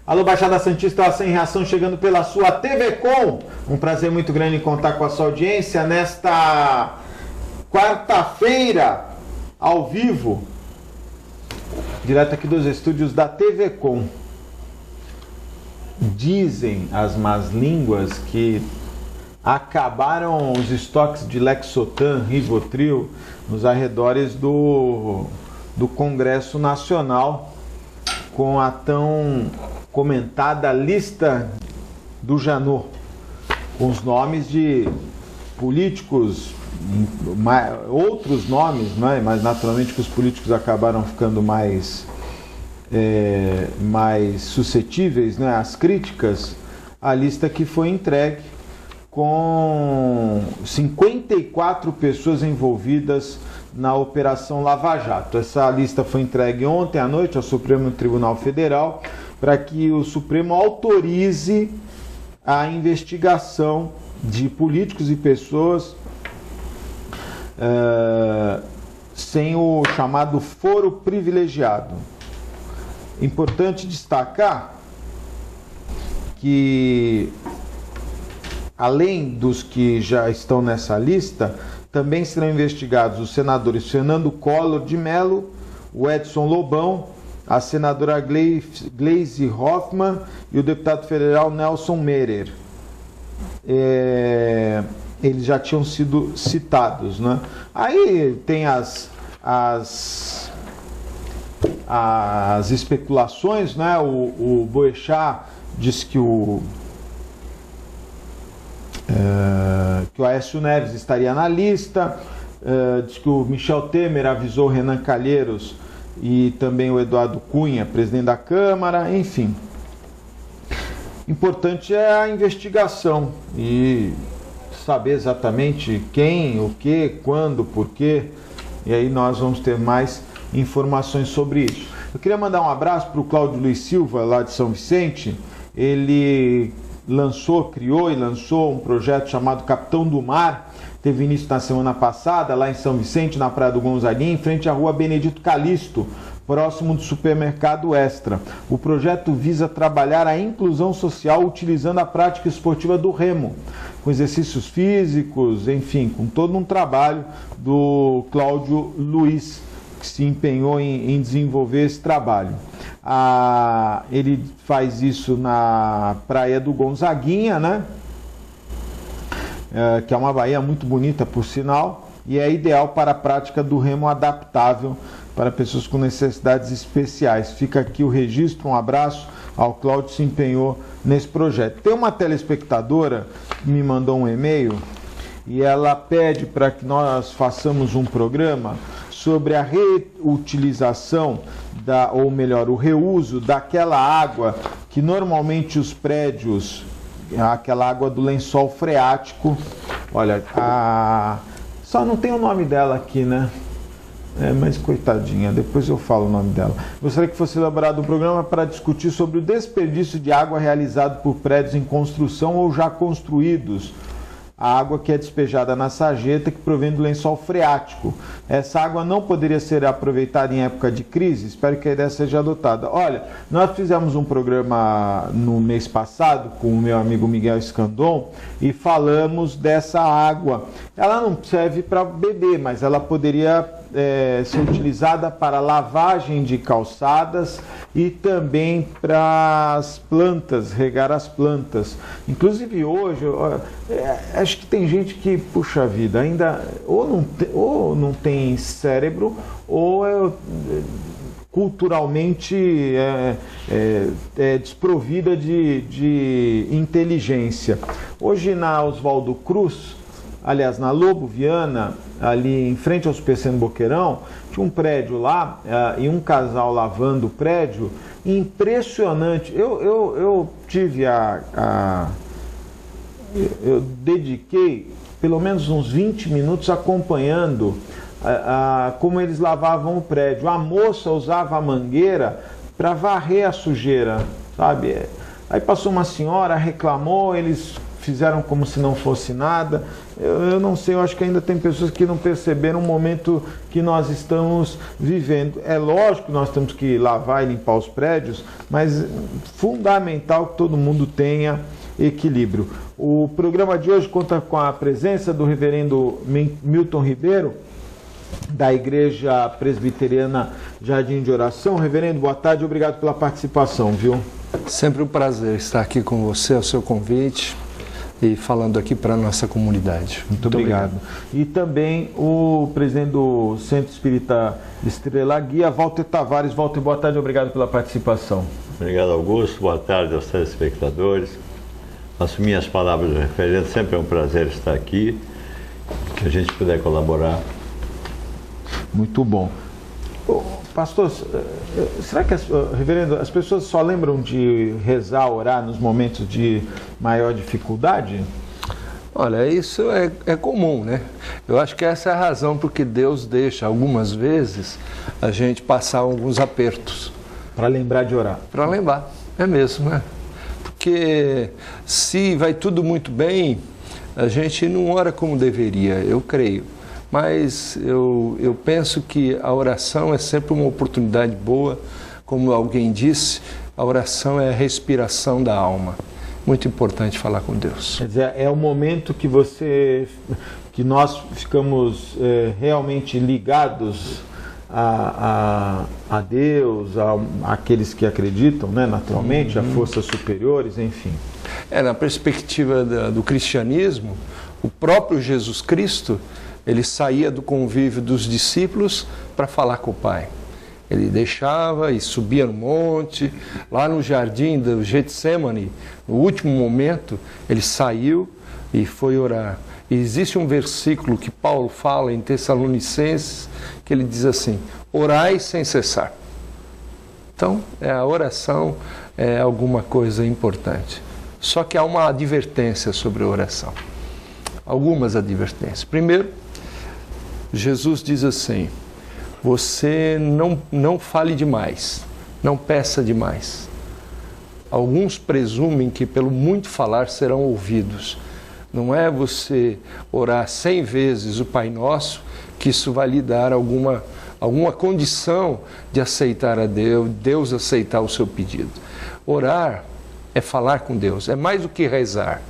Alô, Baixada Santista, Sem Reação, chegando pela sua TV Com. Um prazer muito grande em contar com a sua audiência nesta quarta-feira, ao vivo, direto aqui dos estúdios da TV Com. Dizem as más línguas que acabaram os estoques de Lexotan, Rivotril, nos arredores do Congresso Nacional, com a tão comentada lista do Janot, com os nomes de políticos, outros nomes, né? Mas naturalmente que os políticos acabaram ficando mais suscetíveis, né, às críticas. A lista que foi entregue com 54 pessoas envolvidas na Operação Lava Jato. Essa lista foi entregue ontem à noite ao Supremo Tribunal Federal para que o Supremo autorize a investigação de políticos e pessoas sem o chamado foro privilegiado. Importante destacar que, além dos que já estão nessa lista, também serão investigados os senadores Fernando Collor de Mello, o Edson Lobão, a senadora Gleisi Hoffmann e o deputado federal Nelson Merer. Eles já tinham sido citados, né? Aí tem as especulações, né? O Boechat disse que o Aécio Neves estaria na lista, diz que o Michel Temer avisou o Renan Calheiros e também o Eduardo Cunha, presidente da Câmara, enfim. Importante é a investigação e saber exatamente quem, o que, quando, por quê, e aí nós vamos ter mais informações sobre isso. Eu queria mandar um abraço para o Cláudio Luiz Silva, lá de São Vicente. Ele criou e lançou um projeto chamado Capitão do Mar. Teve início na semana passada, lá em São Vicente, na Praia do Gonzaguinha, em frente à rua Benedito Calixto, próximo do supermercado Extra. O projeto visa trabalhar a inclusão social utilizando a prática esportiva do remo, com exercícios físicos, enfim, com todo um trabalho do Cláudio Luiz, que se empenhou em desenvolver esse trabalho. Ele faz isso na Praia do Gonzaguinha, né? Que é uma baía muito bonita, por sinal, e é ideal para a prática do remo adaptável para pessoas com necessidades especiais. Fica aqui o registro, um abraço ao Cláudio, que se empenhou nesse projeto. Tem uma telespectadora que me mandou um e-mail e ela pede para que nós façamos um programa sobre a reutilização, ou melhor, o reuso daquela água que normalmente os prédios, aquela água do lençol freático, olha, só não tem o nome dela aqui, né? Mas coitadinha, depois eu falo o nome dela. Gostaria que fosse elaborado um programa para discutir sobre o desperdício de água realizado por prédios em construção ou já construídos. A água que é despejada na sarjeta que provém do lençol freático. Essa água não poderia ser aproveitada em época de crise? Espero que a ideia seja adotada. Olha, nós fizemos um programa no mês passado com o meu amigo Miguel Escandon e falamos dessa água. Ela não serve para beber, mas ela poderia ser utilizada para lavagem de calçadas e também para as plantas, regar as plantas. Inclusive hoje, acho que tem gente que, puxa vida, ainda ou não tem cérebro ou culturalmente desprovida de inteligência. Hoje na Oswaldo Cruz, aliás, na Lobo Viana, ali em frente ao Super Centro Boqueirão, tinha um prédio lá e um casal lavando o prédio. Impressionante. Eu tive eu dediquei pelo menos uns 20 minutos acompanhando como eles lavavam o prédio. A moça usava a mangueira para varrer a sujeira, sabe? Aí passou uma senhora, reclamou, eles fizeram como se não fosse nada. Eu não sei, eu acho que ainda tem pessoas que não perceberam o momento que nós estamos vivendo. É lógico que nós temos que lavar e limpar os prédios, mas fundamental que todo mundo tenha equilíbrio. O programa de hoje conta com a presença do reverendo Milton Ribeiro, da Igreja Presbiteriana Jardim de Oração. Reverendo, boa tarde, obrigado pela participação, viu? Sempre um prazer estar aqui com você, ao seu convite e falando aqui para a nossa comunidade. Muito obrigado. E também o presidente do Centro Espírita Estrela Guia, Walter Tavares. Walter, boa tarde, obrigado pela participação. Obrigado, Augusto. Boa tarde aos telespectadores. Assumir as palavras do referente, sempre é um prazer estar aqui, que a gente puder colaborar. Muito bom. Pastor, será que, reverendo, as pessoas só lembram de rezar, orar nos momentos de maior dificuldade? Olha, isso é comum, né? Eu acho que essa é a razão porque Deus deixa, algumas vezes, a gente passar alguns apertos. Para lembrar de orar. Para lembrar, é mesmo, né? Porque se vai tudo muito bem, a gente não ora como deveria, eu creio. Mas eu penso que a oração é sempre uma oportunidade boa. Como alguém disse, a oração é a respiração da alma. Muito importante falar com Deus. Quer dizer, é o momento que nós ficamos realmente ligados a Deus, àqueles que acreditam, né, naturalmente, a forças superiores, enfim. Na perspectiva do cristianismo, o próprio Jesus Cristo, ele saía do convívio dos discípulos para falar com o Pai. Ele deixava e subia no monte, lá no jardim do Getsemane, no último momento, ele saiu e foi orar. E existe um versículo que Paulo fala em Tessalonicenses, que ele diz assim: orai sem cessar. Então, a oração é alguma coisa importante. Só que há uma advertência sobre a oração. Algumas advertências. Primeiro, Jesus diz assim: você não fale demais, não peça demais. Alguns presumem que pelo muito falar serão ouvidos. Não é você orar 100 vezes o Pai Nosso que isso vai lhe dar alguma condição de aceitar a Deus, Deus aceitar o seu pedido. Orar é falar com Deus, é mais do que rezar.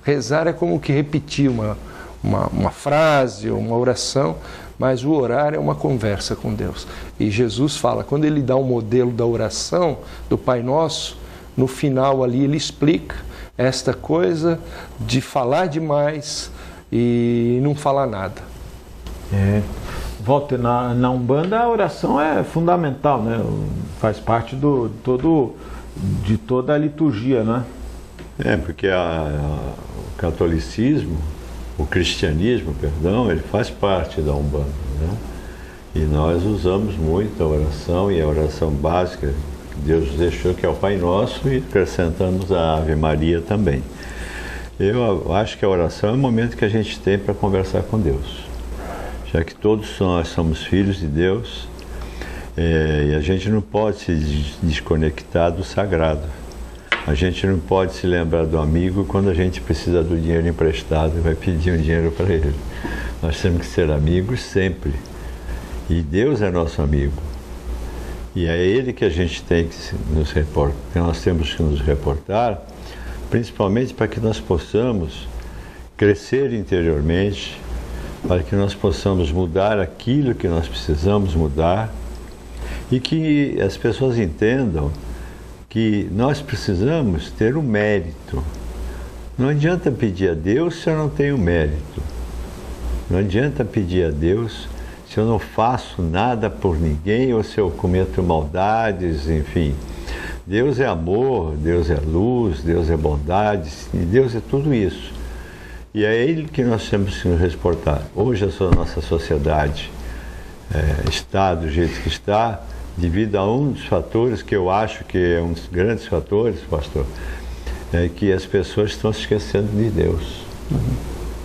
Rezar é como que repetir uma frase ou uma oração, mas o orar é uma conversa com Deus. E Jesus fala, quando ele dá o modelo da oração do Pai Nosso, no final ali ele explica esta coisa de falar demais e não falar nada. Walter, na Umbanda a oração é fundamental, né? Faz parte de toda a liturgia, né? Porque o catolicismo, o cristianismo, perdão, ele faz parte da Umbanda, né? E nós usamos muito a oração, e a oração básica que Deus nos deixou, que é o Pai Nosso, e acrescentamos a Ave Maria também. Eu acho que a oração é o momento que a gente tem para conversar com Deus, já que todos nós somos filhos de Deus, e a gente não pode se desconectar do sagrado. A gente não pode se lembrar do amigo quando a gente precisa do dinheiro emprestado e vai pedir um dinheiro para ele. Nós temos que ser amigos sempre. E Deus é nosso amigo. E é Ele que a gente tem que nos reportar, que nós temos que nos reportar, principalmente para que nós possamos crescer interiormente, para que nós possamos mudar aquilo que nós precisamos mudar, e que as pessoas entendam que nós precisamos ter um mérito. Não adianta pedir a Deus se eu não tenho mérito. Não adianta pedir a Deus se eu não faço nada por ninguém ou se eu cometo maldades, enfim. Deus é amor, Deus é luz, Deus é bondade, e Deus é tudo isso. E é Ele que nós temos que nos reportar. Hoje a nossa sociedade está do jeito que está, devido a um dos fatores que eu acho que é um dos grandes fatores, pastor, é que as pessoas estão se esquecendo de Deus.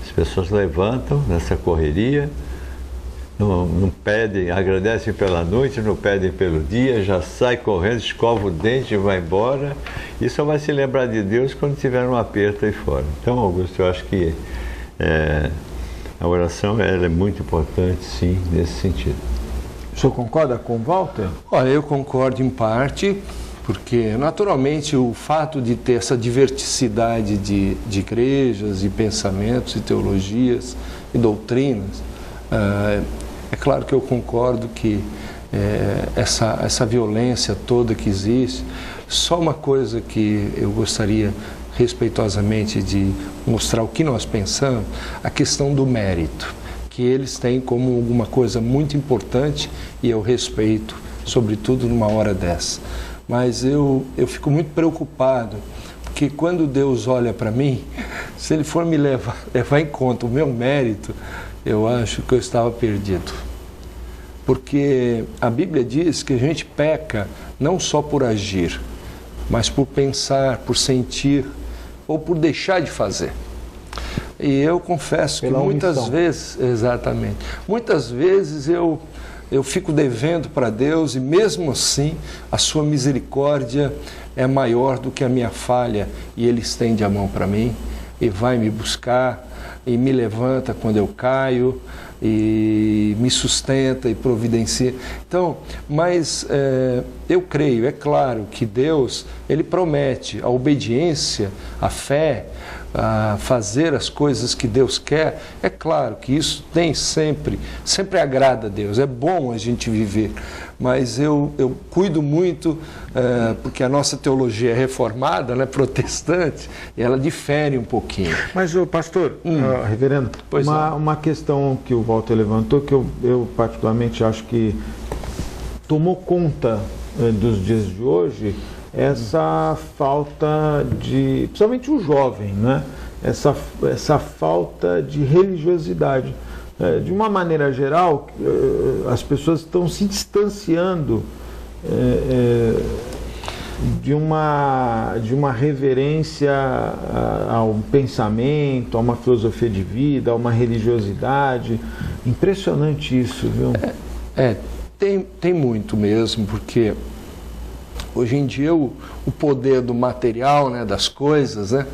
As pessoas levantam nessa correria, não pedem, agradecem pela noite, não pedem pelo dia, já sai correndo, escova o dente e vai embora, e só vai se lembrar de Deus quando tiver um aperto aí fora. Então, Augusto, eu acho que a oração ela é muito importante, sim, nesse sentido. O senhor concorda com o Walter? Olha, eu concordo em parte, porque naturalmente o fato de ter essa diversidade de igrejas e pensamentos e teologias e doutrinas, é claro que eu concordo que essa violência toda que existe. Só uma coisa que eu gostaria respeitosamente de mostrar o que nós pensamos, a questão do mérito, que eles têm como alguma coisa muito importante e eu respeito, sobretudo numa hora dessa. Mas eu fico muito preocupado, porque quando Deus olha para mim, se Ele for me levar em conta o meu mérito, eu acho que eu estava perdido. Porque a Bíblia diz que a gente peca não só por agir, mas por pensar, por sentir ou por deixar de fazer. E eu confesso que muitas vezes, exatamente, muitas vezes eu fico devendo para Deus e mesmo assim a sua misericórdia é maior do que a minha falha e Ele estende a mão para mim e vai me buscar e me levanta quando eu caio e me sustenta e providencia. Então, mas eu creio, é claro que Deus, Ele promete a obediência, a fé, a fazer as coisas que Deus quer. É claro que isso tem sempre agrada a Deus, é bom a gente viver, mas eu cuido muito, porque a nossa teologia é reformada, né, protestante, e ela difere um pouquinho. Mas, pastor, reverendo, uma questão que o Walter levantou, que eu particularmente acho que tomou conta dos dias de hoje, essa falta de, principalmente o jovem, né? Essa falta de religiosidade. De uma maneira geral, as pessoas estão se distanciando de uma reverência a um pensamento, a uma filosofia de vida, a uma religiosidade. Impressionante isso, viu? Tem muito mesmo, porque hoje em dia o poder do material, né, das coisas, né,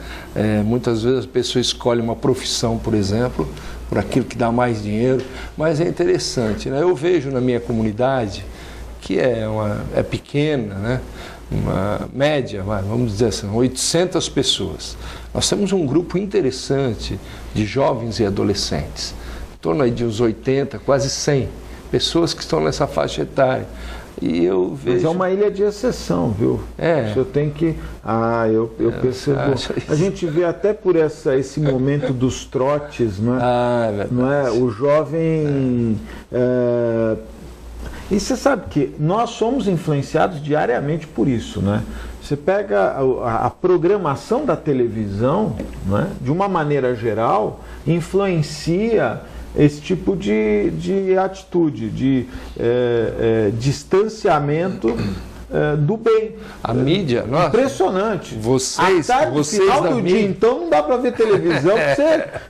muitas vezes a pessoa escolhe uma profissão, por exemplo, por aquilo que dá mais dinheiro, mas é interessante, né? Eu vejo na minha comunidade, que é pequena, né, uma média, vamos dizer assim, 800 pessoas. Nós temos um grupo interessante de jovens e adolescentes, em torno aí de uns 80, quase 100 pessoas que estão nessa faixa etária. E eu vejo... Mas é uma ilha de exceção, viu? O senhor tem que... eu percebo. A gente vê até por esse momento dos trotes, não é? Não é? O jovem... E você sabe que nós somos influenciados diariamente por isso, né? Você pega a programação da televisão, né, de uma maneira geral, influencia esse tipo de atitude, de distanciamento do bem. A mídia, nossa, impressionante. Vocês final da do mídia, dia, então não dá para ver televisão,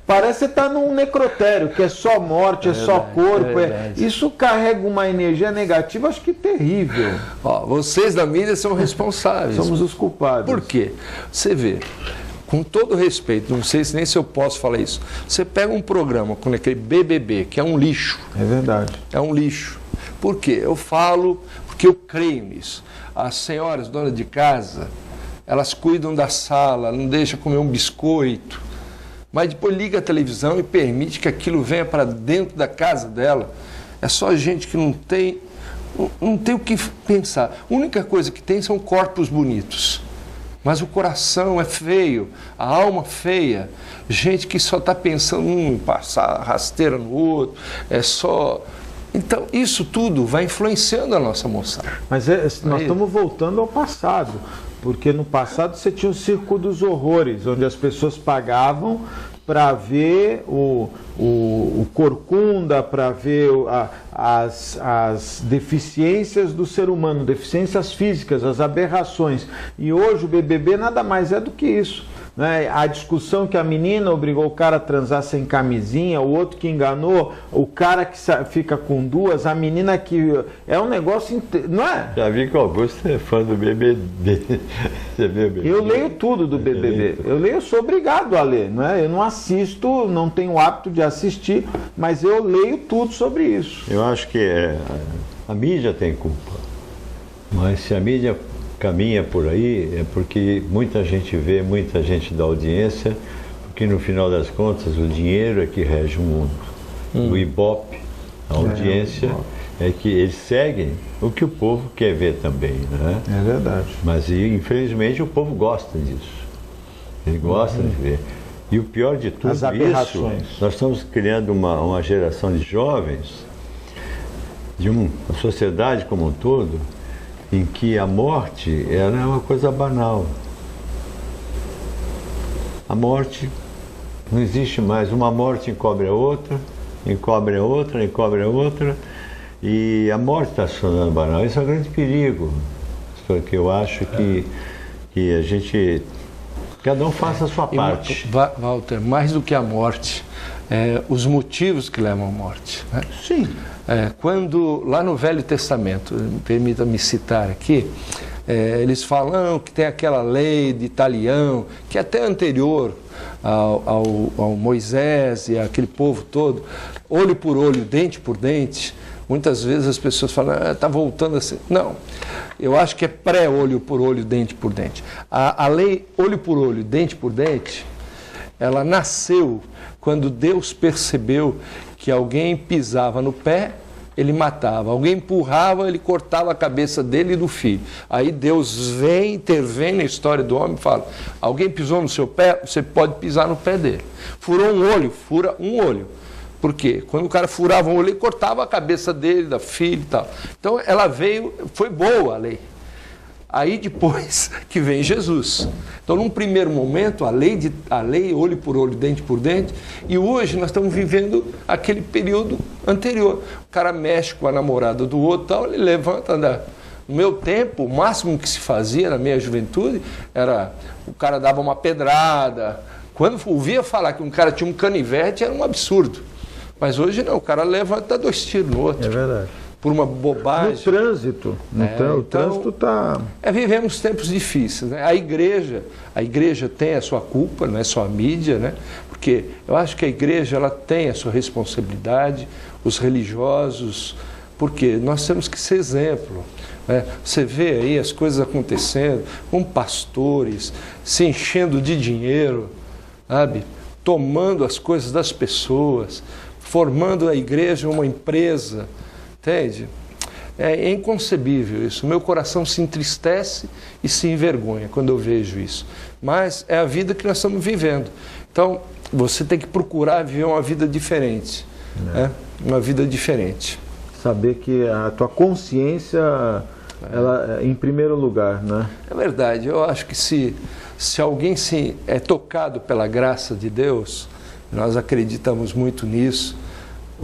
parece que você está num necrotério, que é só morte, é só corpo. Isso carrega uma energia negativa, acho que terrível. Vocês da mídia são responsáveis. Somos os culpados. Por quê? Você vê, com todo respeito, não sei nem se eu posso falar isso, você pega um programa com aquele BBB, que é um lixo. É verdade. É um lixo. Por quê? Eu falo porque eu creio nisso. As senhoras donas de casa, elas cuidam da sala, não deixam comer um biscoito, mas depois liga a televisão e permite que aquilo venha para dentro da casa dela. É só gente que não tem o que pensar. A única coisa que tem são corpos bonitos. Mas o coração é feio, a alma feia, gente que só está pensando em passar rasteira no outro, Então, isso tudo vai influenciando a nossa moçada. Mas nós estamos voltando ao passado, porque no passado você tinha o Circo dos Horrores, onde as pessoas pagavam para ver o corcunda, para ver as deficiências do ser humano, deficiências físicas, as aberrações. E hoje o BBB nada mais é do que isso. né? A discussão que a menina obrigou o cara a transar sem camisinha, o outro que enganou, o cara que fica com duas, a menina que... É um negócio... Não é? Já vi que o Augusto é fã do BBB. Você viu o BBB? Eu leio tudo do BBB. Eu sou obrigado a ler, não é? Eu não assisto, não tenho o hábito de assistir, mas eu leio tudo sobre isso. Eu acho que a mídia tem culpa. Mas se a mídia caminha por aí, é porque muita gente vê, muita gente dá audiência, porque no final das contas o dinheiro é que rege o mundo. O Ibope, a audiência, é que eles seguem o que o povo quer ver também, né? É verdade. Mas infelizmente o povo gosta disso. Ele gosta de ver. E o pior de tudo isso, nós estamos criando uma geração de jovens, de uma sociedade como um todo, em que a morte ela é uma coisa banal. A morte não existe mais. Uma morte encobre a outra, encobre a outra, encobre a outra, e a morte está se tornando banal. Isso é um grande perigo, porque eu acho que a gente, cada um faça a sua parte. Walter, mais do que a morte, os motivos que levam à morte, né? Sim. Quando, lá no Velho Testamento, permita-me citar aqui, eles falam que tem aquela lei de Talião, que é até anterior ao Moisés e aquele povo todo, olho por olho, dente por dente. Muitas vezes as pessoas falam, está voltando assim. Não, eu acho que é pré-olho por olho, dente por dente. A lei olho por olho, dente por dente, ela nasceu quando Deus percebeu que alguém pisava no pé, ele matava. Alguém empurrava, ele cortava a cabeça dele e do filho. Aí Deus vem, intervém na história do homem e fala, alguém pisou no seu pé, você pode pisar no pé dele. Furou um olho, fura um olho. Por quê? Quando o cara furava um olho, ele cortava a cabeça dele, da filha e tal. Então ela veio, foi boa a lei. Aí depois que vem Jesus. Então, num primeiro momento, a lei olho por olho, dente por dente, e hoje nós estamos vivendo aquele período anterior. O cara mexe com a namorada do outro, tal, ele levanta, anda. No meu tempo, o máximo que se fazia na minha juventude era o cara dava uma pedrada. Quando ouvia falar que um cara tinha um canivete, era um absurdo. Mas hoje não, o cara levanta, dá 2 tiros no outro. É verdade. Por uma bobagem. No trânsito. O trânsito está... Vivemos tempos difíceis, né? A igreja tem a sua culpa, não é só a mídia, né? Porque eu acho que a igreja ela tem a sua responsabilidade, os religiosos, porque nós temos que ser exemplo. Né? Você vê aí as coisas acontecendo, com pastores se enchendo de dinheiro, sabe? Tomando as coisas das pessoas, formando a igreja uma empresa. Entende? É inconcebível isso. O meu coração se entristece e se envergonha quando eu vejo isso. Mas é a vida que nós estamos vivendo. Então, você tem que procurar viver uma vida diferente. Uma vida diferente. Saber que a tua consciência, ela em primeiro lugar, né? É verdade. Eu acho que se alguém é tocado pela graça de Deus, nós acreditamos muito nisso,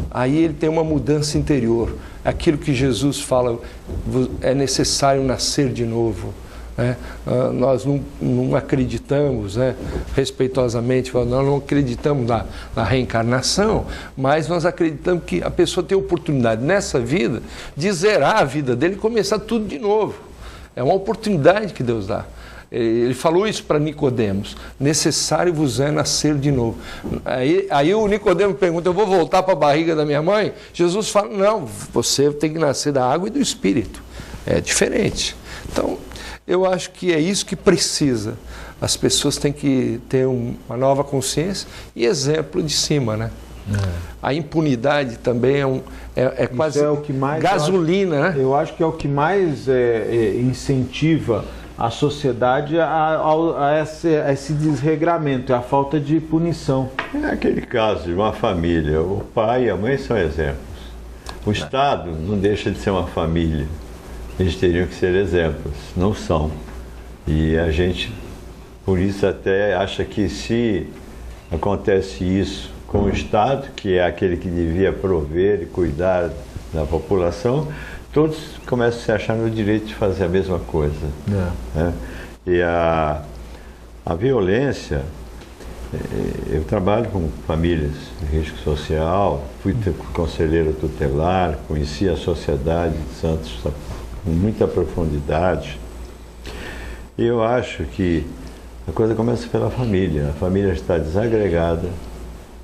aí ele tem uma mudança interior. Aquilo que Jesus fala, é necessário nascer de novo. Né? Nós não acreditamos, né? Respeitosamente, nós não acreditamos na reencarnação, mas nós acreditamos que a pessoa tem a oportunidade nessa vida de zerar a vida dele e começar tudo de novo. É uma oportunidade que Deus dá. Ele falou isso para Nicodemos, necessário vos é nascer de novo. Aí o Nicodemo pergunta, eu vou voltar para a barriga da minha mãe? Jesus fala, não, você tem que nascer da água e do Espírito. É diferente. Então, eu acho que é isso que precisa. As pessoas têm que ter uma nova consciência e exemplo de cima, né? A impunidade também é quase o que mais, gasolina, né? Eu acho que é o que mais incentiva a sociedade a esse desregramento, a falta de punição. É aquele caso de uma família, o pai e a mãe são exemplos. O Estado não deixa de ser uma família. Eles teriam que ser exemplos, não são. E a gente, por isso até acha que se acontece isso com o Estado, que é aquele que devia prover e cuidar da população, todos começam a se achar no direito de fazer a mesma coisa. Né? E A violência, eu trabalho com famílias de risco social, fui conselheiro tutelar, conheci a Sociedade de Santos com muita profundidade. E eu acho que a coisa começa pela família. A família está desagregada.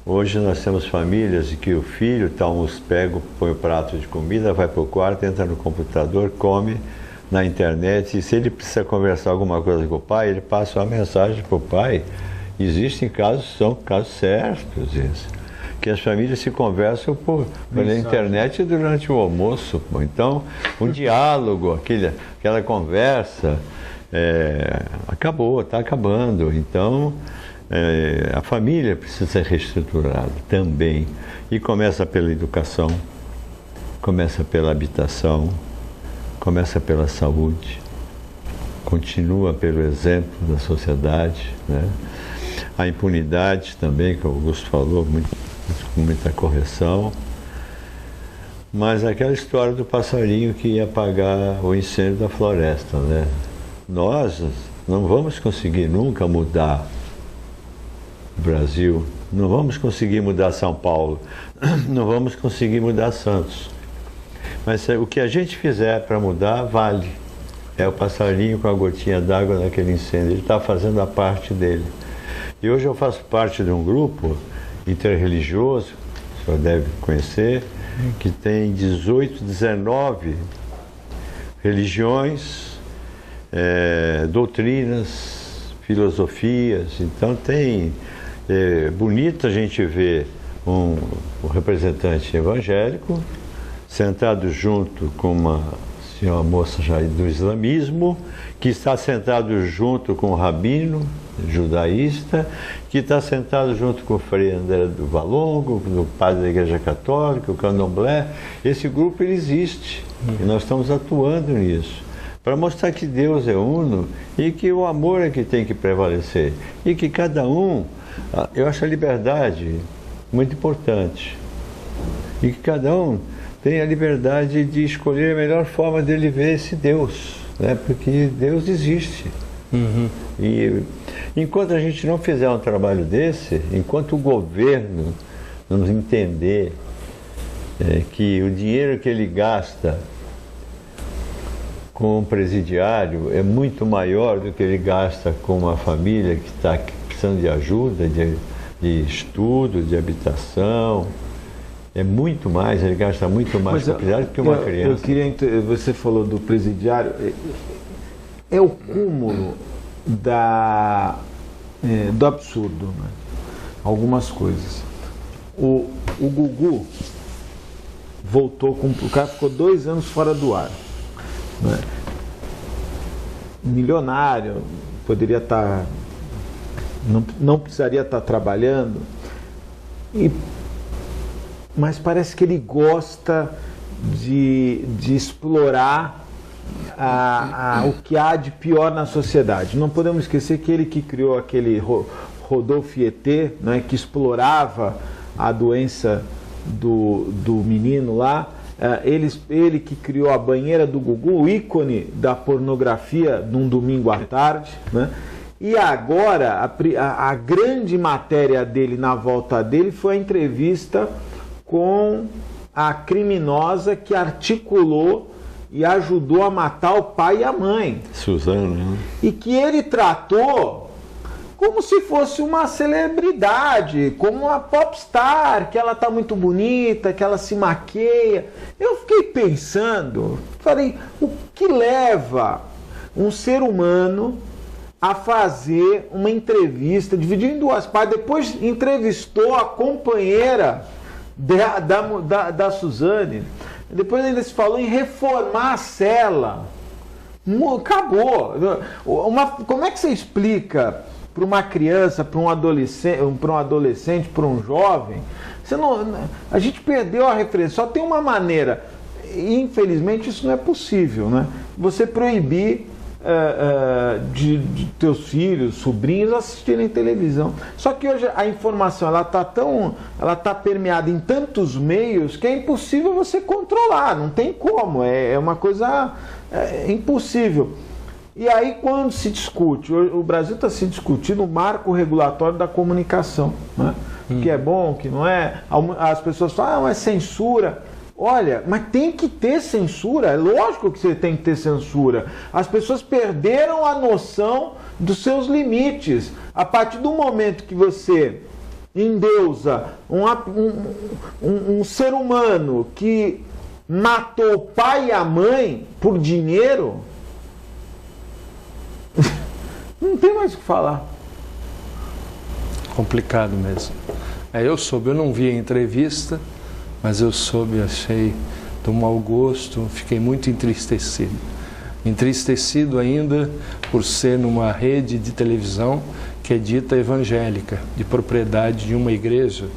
Hoje nós temos famílias em que o filho está pega, põe o prato de comida, vai para o quarto, entra no computador, come na internet, e se ele precisa conversar alguma coisa com o pai, ele passa uma mensagem para o pai. Existem casos, são casos certos esses, que as famílias se conversam pela internet durante o almoço. Então, um diálogo, aquela conversa, acabou, está acabando. Então, a família precisa ser reestruturada também. E começa pela educação, começa pela habitação, começa pela saúde, continua pelo exemplo da sociedade, né? A impunidade também, que o Augusto falou, com muita correção. Mas aquela história do passarinho que ia apagar o incêndio da floresta, né? Nós não vamos conseguir nunca mudar o Brasil, não vamos conseguir mudar São Paulo, não vamos conseguir mudar Santos. Mas o que a gente fizer para mudar, vale. É o passarinho com a gotinha d'água naquele incêndio, ele está fazendo a parte dele. E hoje eu faço parte de um grupo interreligioso, o senhor deve conhecer, que tem 18, 19 religiões, doutrinas, filosofias. Então bonito a gente ver um representante evangélico sentado junto com uma moça já do islamismo, que está sentado junto com o rabino judaísta, que está sentado junto com o Frei André do Valongo, o padre da Igreja Católica, o candomblé. Esse grupo ele existe e nós estamos atuando nisso, para mostrar que Deus é uno e que o amor é que tem que prevalecer. E que cada um, eu acho a liberdade muito importante, e que cada um tem a liberdade de escolher a melhor forma dele ver esse Deus, né? Porque Deus existe. E enquanto a gente não fizer um trabalho desse, enquanto o governo não entender que o dinheiro que ele gasta com um presidiário é muito maior do que ele gasta com uma família que está precisando de ajuda, de estudo, de habitação. É muito mais, ele gasta muito mais com o presidiário do que uma criança. Você falou do presidiário, é o cúmulo do absurdo, né? Algumas coisas. O Gugu voltou o cara ficou 2 anos fora do ar, né? Milionário, poderia estar, não precisaria estar trabalhando, mas parece que ele gosta de explorar o que há de pior na sociedade. Não podemos esquecer que ele que criou aquele Rodolphe ET, né, que explorava a doença do menino lá, ele que criou a banheira do Gugu, o ícone da pornografia num domingo à tarde, né? E agora a grande matéria dele na volta dele foi a entrevista com a criminosa que articulou e ajudou a matar o pai e a mãe. Suzana, né? E que ele tratou como se fosse uma celebridade, como uma popstar, que ela tá muito bonita, que ela se maqueia. Eu fiquei pensando, falei, o que leva um ser humano a fazer uma entrevista, dividir em 2 partes, depois entrevistou a companheira da Suzane, depois ainda se falou em reformar a cela. Acabou. Como é que você explica para uma criança, para um adolescente, para um jovem? A gente perdeu a referência. Só tem uma maneira, e infelizmente isso não é possível, né? Você proibir de teus filhos, sobrinhos assistirem televisão. Só que hoje a informação ela tá permeada em tantos meios que é impossível você controlar, não tem como, é uma coisa impossível. E aí, quando se discute, o Brasil está se discutindo o marco regulatório da comunicação, né? Que é bom, que não é. As pessoas falam, mas censura. Olha, mas tem que ter censura, é lógico que você tem que ter censura. As pessoas perderam a noção dos seus limites. A partir do momento que você endeusa um ser humano que matou o pai e a mãe por dinheiro, não tem mais o que falar. Complicado mesmo. Eu não vi a entrevista, mas eu soube, achei de um mau gosto, fiquei muito entristecido. Entristecido ainda por ser numa rede de televisão que é dita evangélica, de propriedade de uma igreja,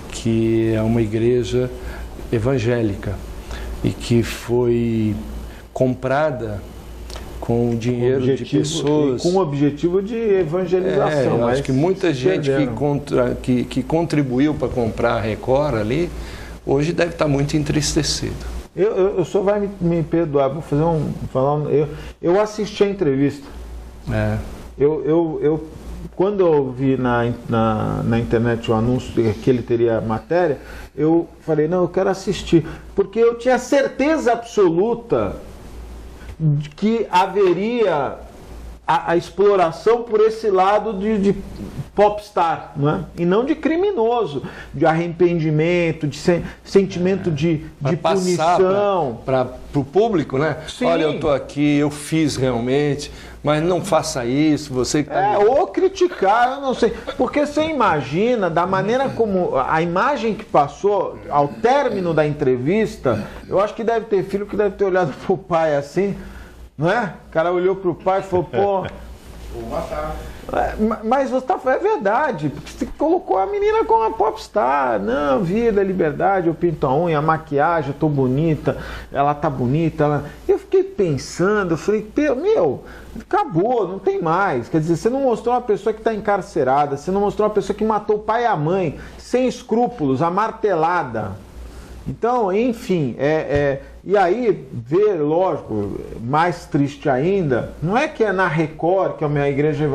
que é uma igreja evangélica e que foi comprada com o dinheiro de pessoas. Com o objetivo de evangelização. Eu acho que muita gente que contribuiu para comprar a Record ali, hoje deve estar muito entristecido. O senhor vai me perdoar, vou fazer eu assisti a entrevista. Quando eu vi na internet o anúncio que ele teria matéria, eu falei, não, eu quero assistir. Porque eu tinha certeza absoluta de que haveria a exploração por esse lado de popstar, não é? E não de criminoso, de arrependimento, de sentimento de punição. Para o público, né? Sim. Olha, eu estou aqui, eu fiz realmente, mas não faça isso, você que está... Ou criticar, eu não sei. Porque você imagina, da maneira como a imagem que passou ao término da entrevista, eu acho que deve ter filho que deve ter olhado pro pai assim, não é? O cara olhou pro pai e falou, pô... Vou matar. Mas é verdade, porque você colocou a menina como uma popstar. Não, vida, liberdade, eu pinto a unha, a maquiagem, eu tô bonita, ela tá bonita. Eu fiquei pensando, eu falei, meu, acabou, não tem mais. Quer dizer, você não mostrou uma pessoa que está encarcerada, você não mostrou uma pessoa que matou o pai e a mãe, sem escrúpulos, a martelada. Então, enfim, e aí, ver, lógico, mais triste ainda, não é que é na Record, que é uma igreja,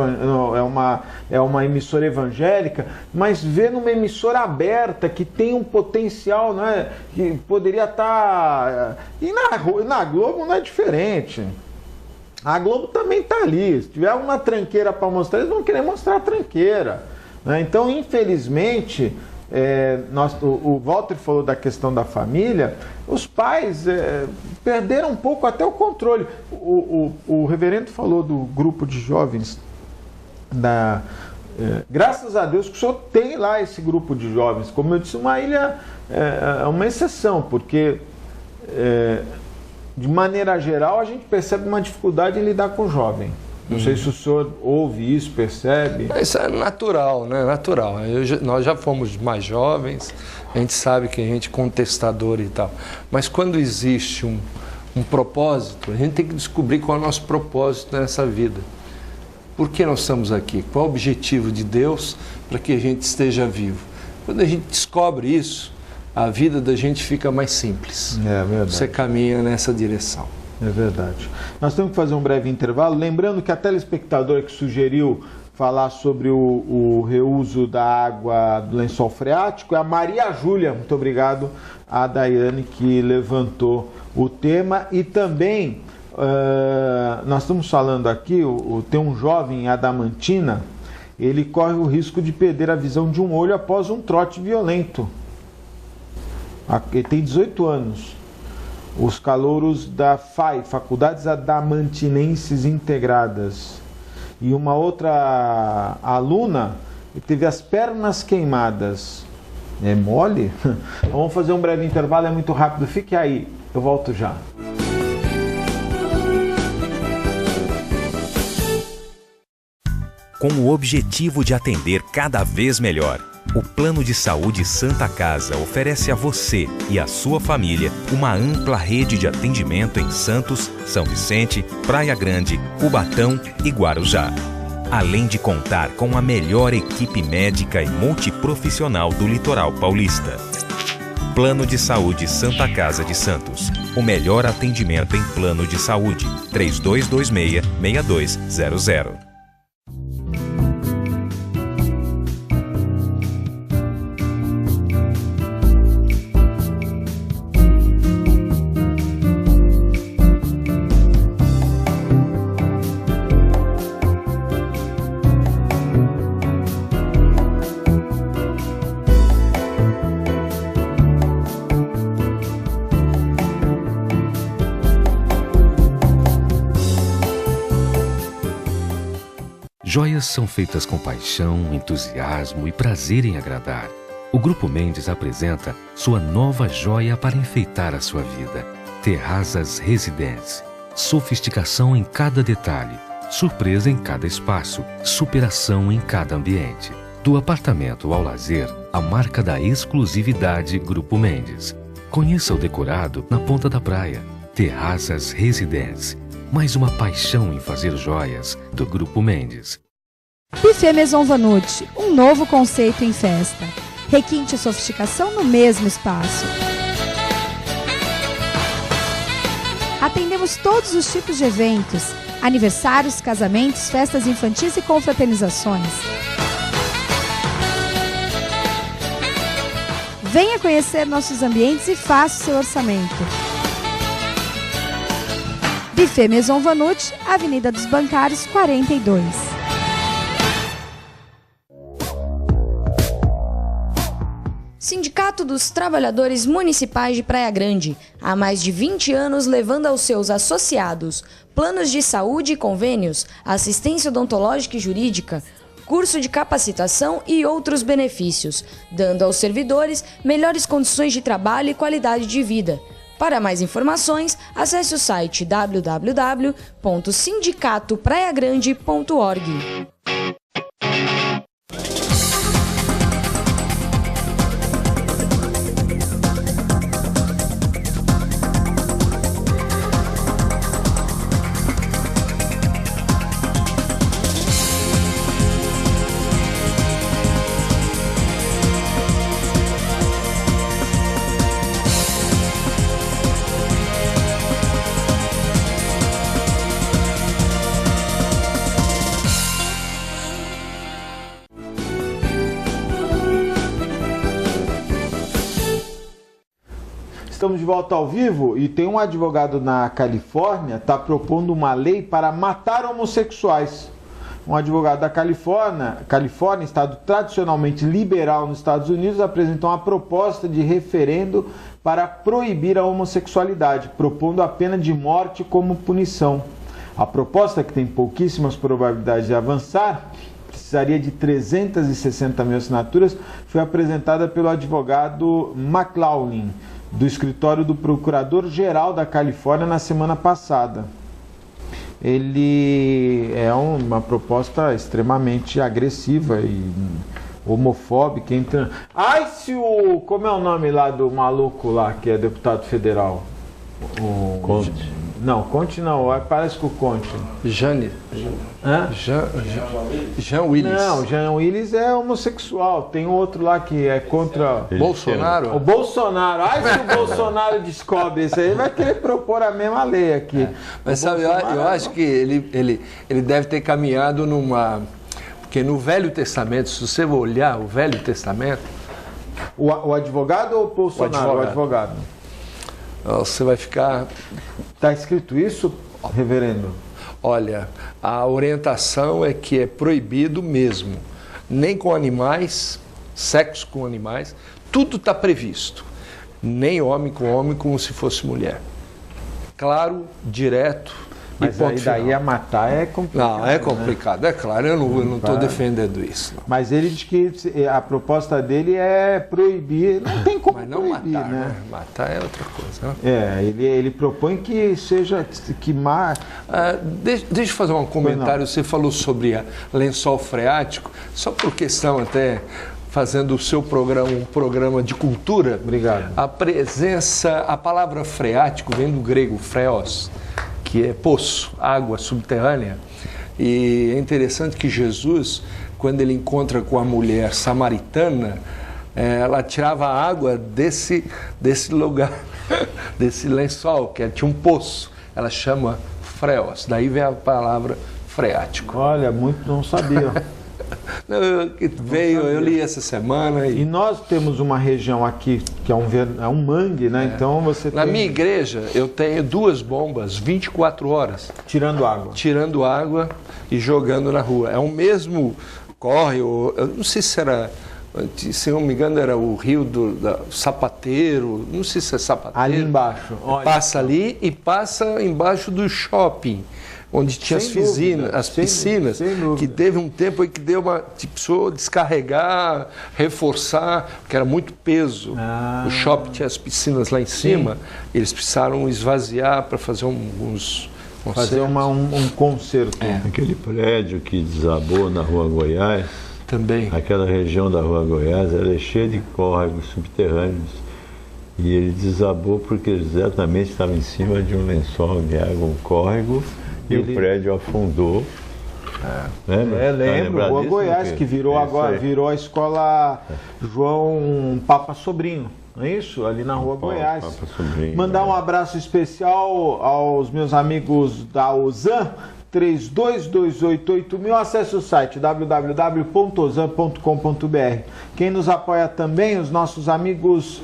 é uma emissora evangélica, mas ver numa emissora aberta, que tem um potencial, não é, que poderia estar... E na Globo não é diferente. A Globo também está ali. Se tiver uma tranqueira para mostrar, eles vão querer mostrar a tranqueira, né? Então, infelizmente... o Walter falou da questão da família, os pais perderam um pouco até o controle. O reverendo falou do grupo de jovens, graças a Deus que o senhor tem lá esse grupo de jovens. Como eu disse, uma ilha é uma exceção, porque de maneira geral a gente percebe uma dificuldade em lidar com o jovem. Não sei se o senhor ouve isso, percebe. Isso é natural, né? Natural. Nós já fomos mais jovens, a gente sabe que a gente é contestador e tal. Mas quando existe um propósito, a gente tem que descobrir qual é o nosso propósito nessa vida. Por que nós estamos aqui? Qual é o objetivo de Deus para que a gente esteja vivo? Quando a gente descobre isso, a vida da gente fica mais simples. É verdade. Você caminha nessa direção. É verdade. Nós temos que fazer um breve intervalo. Lembrando que a telespectadora que sugeriu falar sobre o reuso da água do lençol freático é a Maria Júlia. Muito obrigado à Daiane que levantou o tema. E também, nós estamos falando aqui, tem um jovem em Adamantina, ele corre o risco de perder a visão de um olho após um trote violento. Ele tem 18 anos. Os calouros da FAI, Faculdades Adamantinenses Integradas, e uma outra aluna teve as pernas queimadas. É mole? Vamos fazer um breve intervalo, é muito rápido. Fique aí, eu volto já. Com o objetivo de atender cada vez melhor, o Plano de Saúde Santa Casa oferece a você e a sua família uma ampla rede de atendimento em Santos, São Vicente, Praia Grande, Cubatão e Guarujá. Além de contar com a melhor equipe médica e multiprofissional do litoral paulista. Plano de Saúde Santa Casa de Santos. O melhor atendimento em plano de saúde. 3226-6200. Joias são feitas com paixão, entusiasmo e prazer em agradar. O Grupo Mendes apresenta sua nova joia para enfeitar a sua vida. Terrazas Residence. Sofisticação em cada detalhe, surpresa em cada espaço, superação em cada ambiente. Do apartamento ao lazer, a marca da exclusividade Grupo Mendes. Conheça o decorado na ponta da praia. Terrazas Residence. Mais uma paixão em fazer joias do Grupo Mendes. Buffet Maison Vanut, um novo conceito em festa. Requinte e sofisticação no mesmo espaço. Atendemos todos os tipos de eventos, aniversários, casamentos, festas infantis e confraternizações. Venha conhecer nossos ambientes e faça o seu orçamento. Buffet Maison Vanut, Avenida dos Bancários, 42. Sindicato dos Trabalhadores Municipais de Praia Grande, há mais de 20 anos levando aos seus associados planos de saúde e convênios, assistência odontológica e jurídica, curso de capacitação e outros benefícios, dando aos servidores melhores condições de trabalho e qualidade de vida. Para mais informações, acesse o site www.sindicatopraiagrande.org. Estamos de volta ao vivo e tem um advogado na Califórnia que está propondo uma lei para matar homossexuais. Um advogado da Califórnia, estado tradicionalmente liberal nos Estados Unidos, apresentou uma proposta de referendo para proibir a homossexualidade, propondo a pena de morte como punição. A proposta, que tem pouquíssimas probabilidades de avançar, precisaria de 360 mil assinaturas, foi apresentada pelo advogado McLaughlin, do escritório do Procurador-Geral da Califórnia na semana passada. Ele é uma proposta extremamente agressiva e homofóbica. Como é o nome lá do maluco lá que é deputado federal? Conte. Não, Conte não, parece com o Conte. Jean Willis. Não, Jean Willis é homossexual. Tem outro lá que é contra Bolsonaro. O Bolsonaro. Se o Bolsonaro descobre isso aí, vai querer propor a mesma lei aqui. Mas sabe, eu acho que ele deve ter caminhado numa... Porque no Velho Testamento, se você olhar o Velho Testamento... O advogado ou o Bolsonaro? O advogado. Você vai ficar... Está escrito isso, reverendo? Olha, a orientação é que é proibido mesmo. Nem com animais, sexo com animais, tudo está previsto. Nem homem com homem como se fosse mulher. Claro, direto. Mas aí daí a matar é complicado. Não, é complicado, né? É claro, eu não estou defendendo isso. Não. Mas ele diz que a proposta dele é proibir, não tem como não proibir, matar, né? Matar é outra coisa. Né? Ele propõe que seja, que deixa eu fazer um comentário, você falou sobre lençol freático, só por questão até... fazendo o seu programa, um programa de cultura. Obrigado. A palavra freático vem do grego freos, que é poço, água subterrânea. E é interessante que Jesus, quando ele encontra com a mulher samaritana, ela tirava água desse lugar, desse lençol, que tinha um poço. Ela chama freos, daí vem a palavra freático. Olha, muito não sabia. Eu li essa semana. E nós temos uma região aqui que é um mangue, né? Então você Na minha igreja, eu tenho 2 bombas 24 horas. Tirando água. Tirando água e jogando na rua. É o mesmo córrego, eu não sei se era... Se não me engano, era o rio do Sapateiro, não sei se é Sapateiro. Ali embaixo. Olha. Passa ali e passa embaixo do shopping, onde tinha as piscinas, que teve um tempo aí que deu precisou descarregar, reforçar, porque era muito peso. O shopping tinha as piscinas lá em cima, eles precisaram esvaziar para fazer uns concertos. Fazer um concerto. Aquele prédio que desabou na Rua Goiás, também. Aquela região da Rua Goiás, ela é cheia de córregos subterrâneos. E ele desabou porque exatamente estava em cima de um lençol de água, um córrego, e o prédio afundou. Lembro, Rua Goiás, que virou agora, virou a escola João Papa Sobrinho. Não é isso? Ali na Rua Goiás. Mandar um abraço especial aos meus amigos da Ozan, 32288000, acesse o site www.ozan.com.br. Quem nos apoia também, os nossos amigos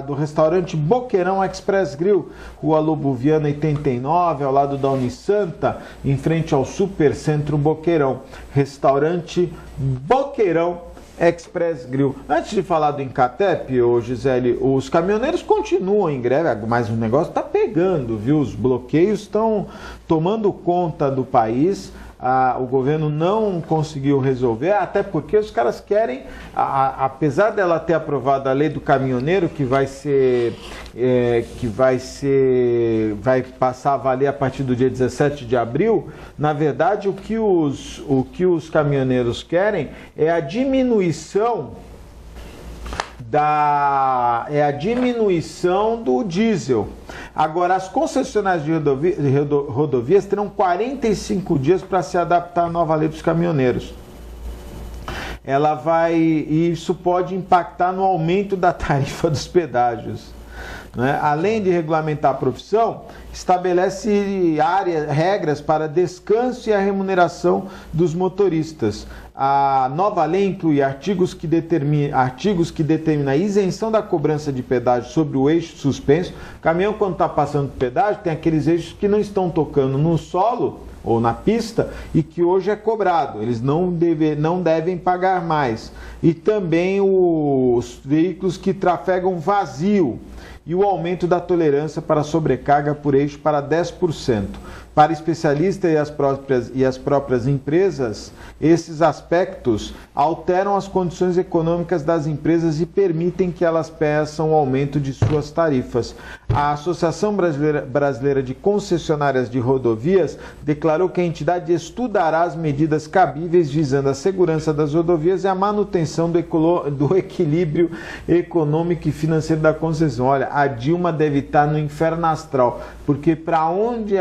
do restaurante Boqueirão Express Grill, Rua Lobo Viana 89, ao lado da Unisanta, em frente ao Supercentro Boqueirão. Restaurante Boqueirão Express Grill. Antes de falar do Incatep, Gisele, os caminhoneiros continuam em greve, mas o negócio está pegando, viu? Os bloqueios estão tomando conta do país. O governo não conseguiu resolver, até porque os caras querem, apesar dela ter aprovado a lei do caminhoneiro, que vai passar a valer a partir do dia 17 de abril, na verdade o que os caminhoneiros querem é a diminuição do diesel. Agora, as concessionárias de rodovias terão 45 dias para se adaptar à nova lei dos caminhoneiros. E isso pode impactar no aumento da tarifa dos pedágios. Né? Além de regulamentar a profissão, estabelece regras para descanso e a remuneração dos motoristas. A nova lei inclui artigos que determinam a isenção da cobrança de pedágio sobre o eixo suspenso. O caminhão, quando está passando por pedágio, tem aqueles eixos que não estão tocando no solo ou na pista e que hoje é cobrado. Eles não devem pagar mais. E também os veículos que trafegam vazio e o aumento da tolerância para sobrecarga por eixo para 10%. Para especialistas e as próprias empresas, esses aspectos alteram as condições econômicas das empresas e permitem que elas peçam o aumento de suas tarifas. A Associação Brasileira de Concessionárias de Rodovias declarou que a entidade estudará as medidas cabíveis visando a segurança das rodovias e a manutenção do equilíbrio econômico e financeiro da concessão. Olha, a Dilma deve estar no inferno astral, porque aonde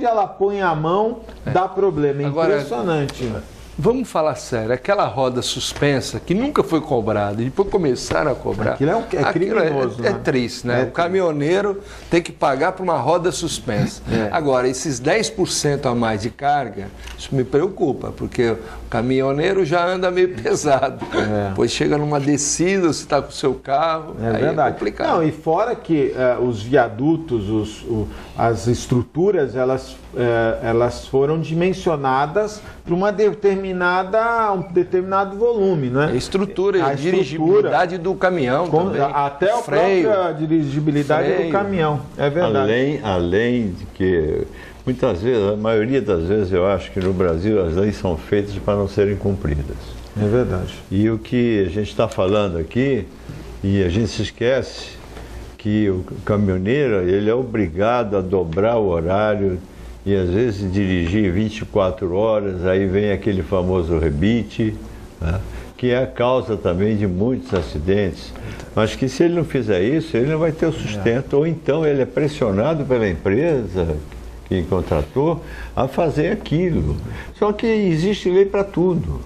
ela põe a mão, dá problema. É impressionante. Vamos falar sério, aquela roda suspensa que nunca foi cobrada e depois começaram a cobrar. Aquilo é criminoso, né? É triste, né? O caminhoneiro tem que pagar por uma roda suspensa. Agora, esses 10% a mais de carga, isso me preocupa, porque o caminhoneiro já anda meio pesado. Depois chega numa descida, você está com o seu carro, aí verdade. É complicado. Não, e fora que os viadutos, as estruturas, elas foram dimensionadas para um determinado volume, né? A estrutura, a dirigibilidade do caminhão também. Até a própria dirigibilidade do caminhão, é verdade. Além de que, muitas vezes, a maioria das vezes, eu acho que no Brasil as leis são feitas para não serem cumpridas. É verdade. E o que a gente está falando aqui, e a gente se esquece que o caminhoneiro, ele é obrigado a dobrar o horário e às vezes dirigir 24 horas, aí vem aquele famoso rebite, né, que é a causa também de muitos acidentes. Mas que se ele não fizer isso, ele não vai ter o sustento, ou então ele é pressionado pela empresa que contratou a fazer aquilo. Só que existe lei para tudo.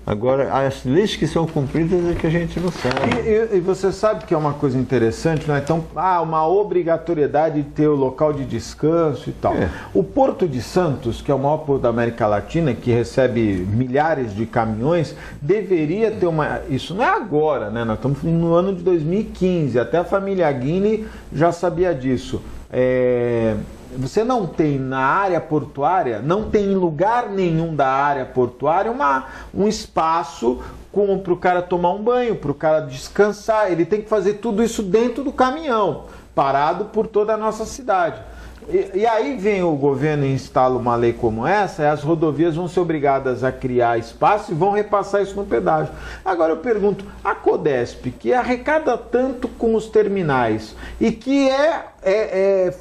Agora, as leis que são cumpridas é que a gente não sabe. E você sabe que é uma coisa interessante, não é? Então, uma obrigatoriedade de ter o local de descanso e tal. O Porto de Santos, que é o maior porto da América Latina, que recebe milhares de caminhões, deveria ter uma... Isso não é agora, né? Nós estamos no ano de 2015, até a família Guini já sabia disso. Você não tem na área portuária, não tem em lugar nenhum da área portuária um espaço para o cara tomar um banho, para o cara descansar. Ele tem que fazer tudo isso dentro do caminhão, parado por toda a nossa cidade. E aí vem o governo e instala uma lei como essa, e as rodovias vão ser obrigadas a criar espaço e vão repassar isso no pedágio. Agora eu pergunto, a Codesp, que arrecada tanto com os terminais e que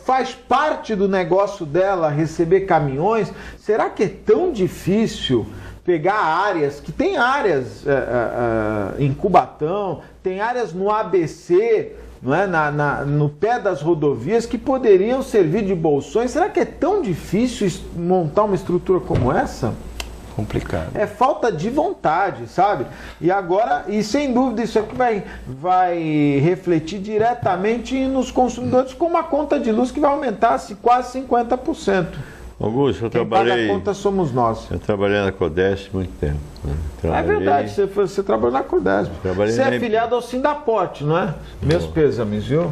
faz parte do negócio dela receber caminhões, será que é tão difícil pegar áreas, que tem áreas em Cubatão, tem áreas no ABC, não é? No pé das rodovias, que poderiam servir de bolsões? Será que é tão difícil montar uma estrutura como essa? Complicado. É falta de vontade, sabe? E sem dúvida isso aqui vai refletir diretamente nos consumidores, com uma conta de luz que vai aumentar quase 50%. Augusto, Quem paga a conta somos nós. Eu trabalhei na Codesp muito tempo. Né? É verdade, você trabalhou na Codesp. Você é afiliado ao Sindaporte, não é? Meus pêsames, viu?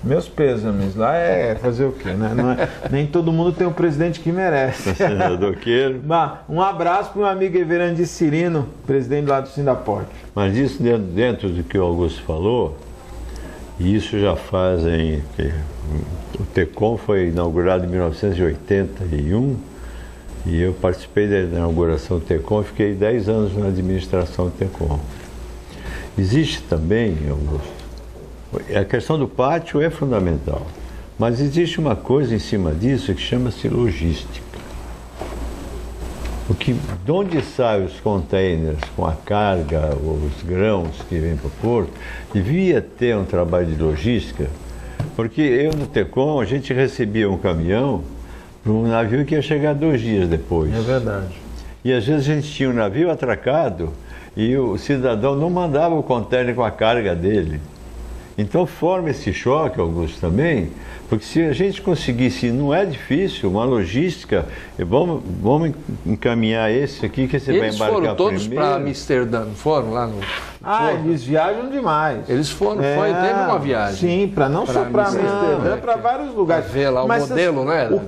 Meus pêsames. Lá é fazer o quê, né? Nem todo mundo tem um presidente que merece. Doqueiro. Um abraço para o meu amigo Everandi Cirino, presidente lá do Sindaporte. Mas isso dentro do que o Augusto falou, e isso já fazem... O TECOM foi inaugurado em 1981 e eu participei da inauguração do TECOM e fiquei 10 anos na administração do TECOM. Existe também, Augusto, a questão do pátio é fundamental, mas existe uma coisa em cima disso que chama-se logística. De onde saem os containers com a carga, os grãos que vêm para o porto, devia ter um trabalho de logística. Porque eu no TECOM, a gente recebia um caminhão para um navio que ia chegar 2 dias depois. É verdade. E às vezes a gente tinha um navio atracado e o cidadão não mandava o container com a carga dele. Então forma esse choque, Augusto, também, porque se a gente conseguisse, não é difícil, uma logística, vamos encaminhar esse aqui que você vai embarcar primeiro. Eles foram todos para Amsterdã, foram lá no... eles viajam demais. Eles foram, teve uma viagem. Sim, não só para Amsterdã, para vários lugares. Ver lá o modelo, não era? O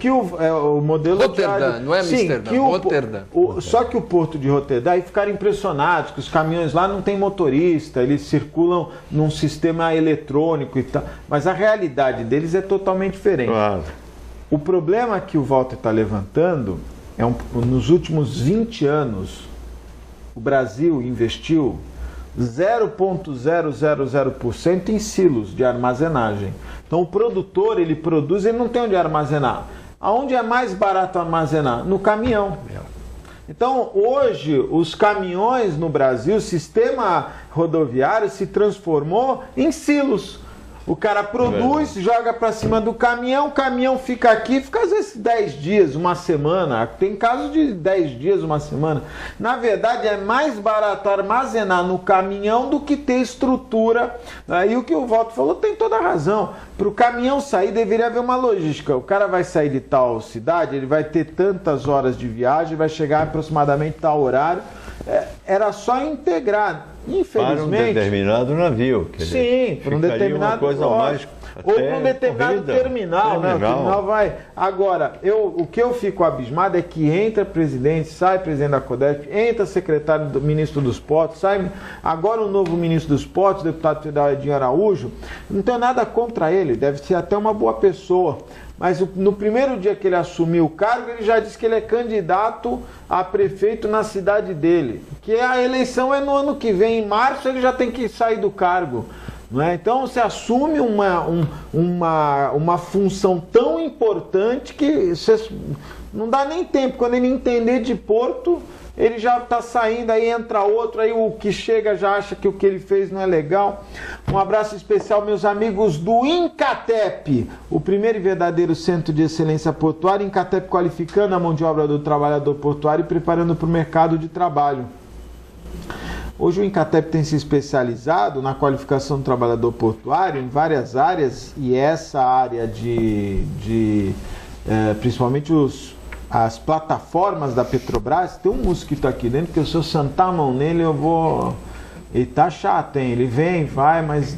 modelo Roterdã, não é Amsterdã, Roterdã. Só que o porto de Roterdã, aí ficaram impressionados que os caminhões lá não tem motorista, eles circulam num sistema eletrônico e tal, mas a realidade deles é totalmente diferente. Claro. O problema que o Walter está levantando é nos últimos 20 anos, o Brasil investiu 0,000% em silos de armazenagem. Então o produtor, ele produz, ele não tem onde armazenar. Aonde é mais barato armazenar? No caminhão. Então hoje os caminhões no Brasil, o sistema rodoviário se transformou em silos. O cara produz, joga para cima do caminhão, o caminhão fica aqui, fica às vezes 10 dias, uma semana. Tem casos de 10 dias, uma semana. Na verdade, é mais barato armazenar no caminhão do que ter estrutura. Aí o que o Walter falou tem toda a razão. Para o caminhão sair, deveria haver uma logística. O cara vai sair de tal cidade, ele vai ter tantas horas de viagem, vai chegar aproximadamente tal horário. Era só integrar. Infelizmente, para um determinado navio. Sim, para um determinado coisa mais ou para um determinado terminal, né? O terminal vai. Agora, o que eu fico abismado é que entra presidente, sai presidente da Codesp, entra secretário do ministro dos Portos, sai agora o novo ministro dos Portos, deputado federal Edinho Araújo. Não tenho nada contra ele, deve ser até uma boa pessoa. Mas no primeiro dia que ele assumiu o cargo, ele já disse que ele é candidato a prefeito na cidade dele. Que a eleição é no ano que vem, em março ele já tem que sair do cargo. Não é? Então você assume uma função tão importante que você não dá nem tempo. Quando ele entender de porto, ele já está saindo, aí entra outro, aí o que chega já acha que o que ele fez não é legal. Um abraço especial, meus amigos do Incatep, o primeiro e verdadeiro centro de excelência portuária. Incatep qualificando a mão de obra do trabalhador portuário e preparando para o mercado de trabalho. Hoje o Incatep tem se especializado na qualificação do trabalhador portuário em várias áreas, e essa área principalmente as plataformas da Petrobras, tem um mosquito aqui dentro que se eu sentar a mão nele eu vou... Ele tá chato, hein? Ele vem, vai, mas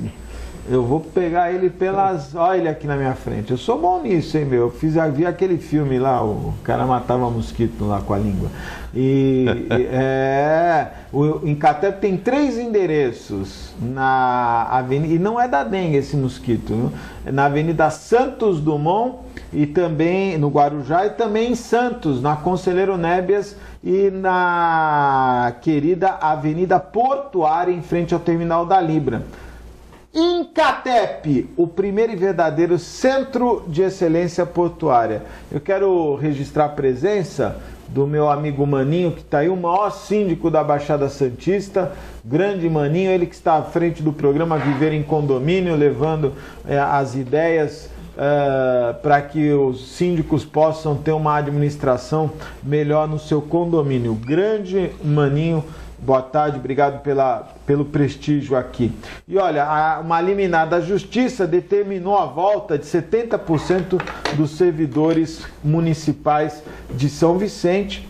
eu vou pegar ele pelas... Olha ele aqui na minha frente. Eu sou bom nisso, hein, meu? Vi aquele filme lá, o cara matava mosquito lá com a língua. O Incatep tem 3 endereços na avenida, e não é da dengue esse mosquito, viu? Na Avenida Santos Dumont, e também no Guarujá, e também em Santos, na Conselheiro Nébias, e na querida Avenida Portuária, em frente ao Terminal da Libra. Incatep, o primeiro e verdadeiro centro de excelência portuária. Eu quero registrar a presença do meu amigo Maninho, que está aí, o maior síndico da Baixada Santista, grande Maninho, ele que está à frente do programa Viver em Condomínio, levando as ideias para que os síndicos possam ter uma administração melhor no seu condomínio. Grande Maninho, boa tarde, obrigado pelo prestígio aqui. E olha, uma liminar da Justiça determinou a volta de 70% dos servidores municipais de São Vicente.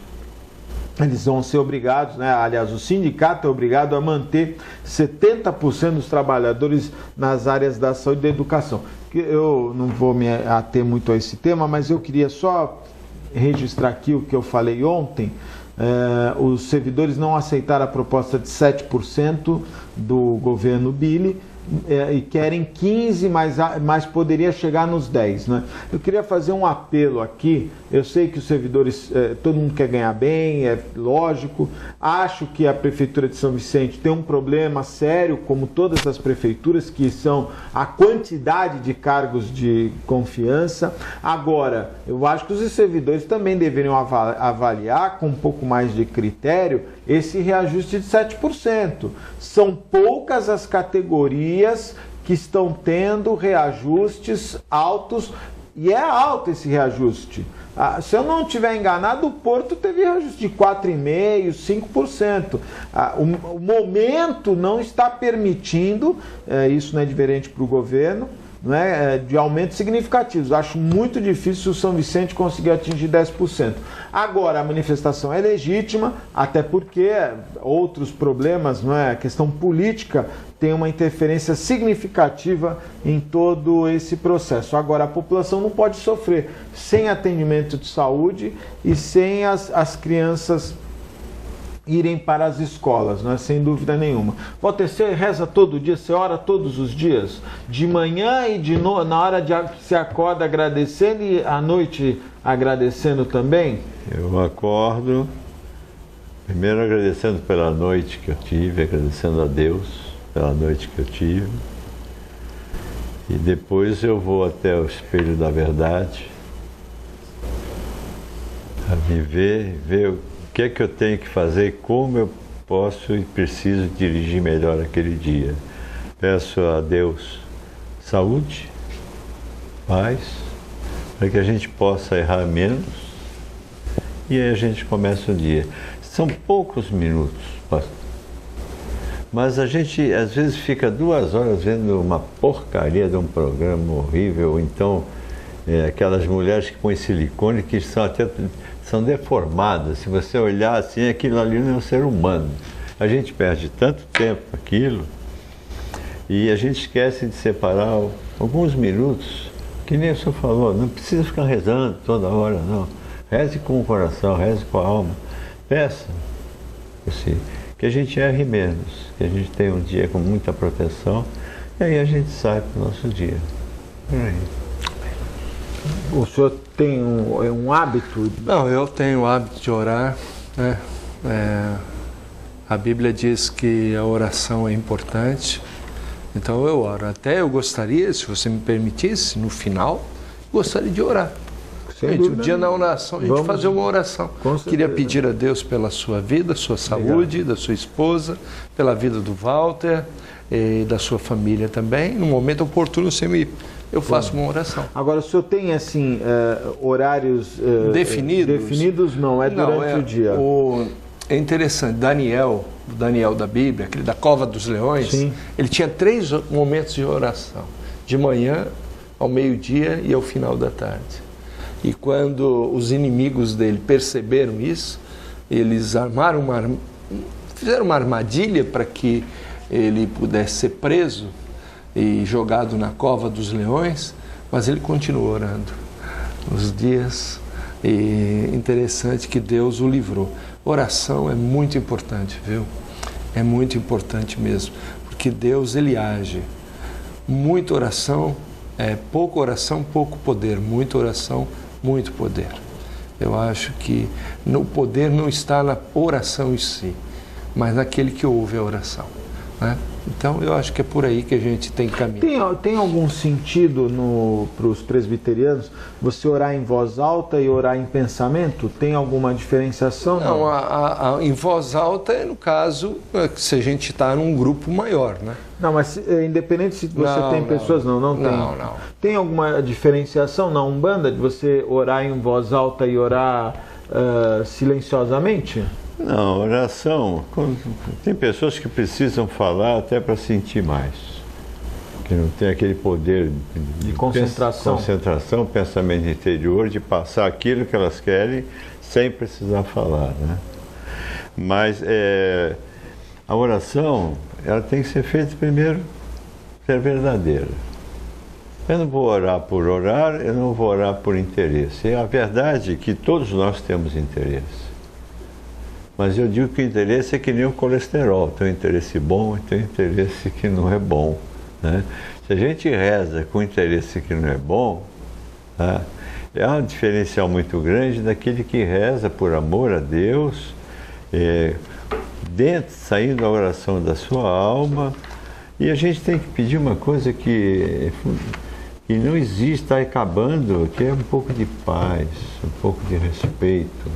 Eles vão ser obrigados, né? Aliás, o sindicato é obrigado a manter 70% dos trabalhadores nas áreas da saúde e da educação. Eu não vou me ater muito a esse tema, mas eu queria só registrar aqui o que eu falei ontem. Os servidores não aceitaram a proposta de 7% do governo Billy e querem 15%, mas poderia chegar nos 10%, né? Eu queria fazer um apelo aqui. Eu sei que os servidores, todo mundo quer ganhar bem, é lógico. Acho que a Prefeitura de São Vicente tem um problema sério, como todas as prefeituras, que são a quantidade de cargos de confiança. Agora, eu acho que os servidores também deveriam avaliar com um pouco mais de critério esse reajuste de 7%. São poucas as categorias que estão tendo reajustes altos, e é alto esse reajuste. Se eu não estiver enganado, o Porto teve reajuste de 4,5%, 5%. O momento não está permitindo, isso não é diferente para o governo, né, de aumentos significativos. Acho muito difícil o São Vicente conseguir atingir 10%. Agora, a manifestação é legítima, até porque outros problemas, não é? A questão política tem uma interferência significativa em todo esse processo. Agora, a população não pode sofrer sem atendimento de saúde e sem as crianças irem para as escolas, né? Sem dúvida nenhuma. Walter, você reza todo dia, você ora todos os dias? De manhã e na hora de se acorda agradecendo e à noite agradecendo também? Eu acordo primeiro agradecendo pela noite que eu tive, agradecendo a Deus pela noite que eu tive. E depois eu vou até o espelho da verdade, a me ver o que é que eu tenho que fazer e como eu posso e preciso dirigir melhor aquele dia. Peço a Deus saúde, paz, para que a gente possa errar menos, e aí a gente começa o dia. São poucos minutos, pastor, mas a gente às vezes fica 2 horas vendo uma porcaria de um programa horrível, ou então aquelas mulheres que põem silicone que são deformadas. Se você olhar assim, aquilo ali não é um ser humano. A gente perde tanto tempo com aquilo e a gente esquece de separar alguns minutos, que nem o senhor falou, não precisa ficar rezando toda hora, não. Reze com o coração, reze com a alma. Peça assim, que a gente erre menos, que a gente tenha um dia com muita proteção, e aí a gente sai para o nosso dia. O senhor tem um hábito? Não, eu tenho o hábito de orar, né? A Bíblia diz que a oração é importante, então eu oro. Até eu gostaria, se você me permitisse, no final, gostaria de orar. Gente, o dia da oração, a gente fazer uma oração. Queria pedir a Deus pela sua vida, sua saúde, da sua esposa, pela vida do Walter e da sua família também. No momento oportuno, eu faço uma oração. Agora, o senhor tem, assim, horários definidos? Definidos não, durante o dia. É interessante, Daniel, o Daniel da Bíblia, aquele da cova dos leões, Sim. ele tinha 3 momentos de oração, de manhã, ao meio-dia e ao final da tarde. E quando os inimigos dele perceberam isso, eles fizeram uma armadilha para que ele pudesse ser preso e jogado na cova dos leões, mas ele continuou orando os dias, e interessante que Deus o livrou. Oração é muito importante, viu? É muito importante mesmo, porque Deus, ele age. Muita oração, pouco poder. Muita oração, muito poder. Eu acho que o poder não está na oração em si, mas naquele que ouve a oração, né? Então, eu acho que é por aí que a gente tem que caminhar. Tem algum sentido para os presbiterianos você orar em voz alta e orar em pensamento? Tem alguma diferenciação? Não, em voz alta é no caso se a gente está num grupo maior, né? Não, mas independente se você tem pessoas, não tem. Não. Tem alguma diferenciação na Umbanda de você orar em voz alta e orar silenciosamente? Não, oração, tem pessoas que precisam falar até para sentir mais, que não tem aquele poder de concentração, pensamento interior, de passar aquilo que elas querem sem precisar falar, né? Mas a oração, ela tem que ser feita primeiro, ser verdadeira. Eu não vou orar por orar, eu não vou orar por interesse. A verdade é que todos nós temos interesse. Mas eu digo que o interesse é que nem o colesterol, tem um interesse bom e tem um interesse que não é bom, né? Se a gente reza com interesse que não é bom, tá? É um diferencial muito grande daquele que reza por amor a Deus, saindo da oração da sua alma. E a gente tem que pedir uma coisa que não existe, está acabando, que é um pouco de paz, um pouco de respeito.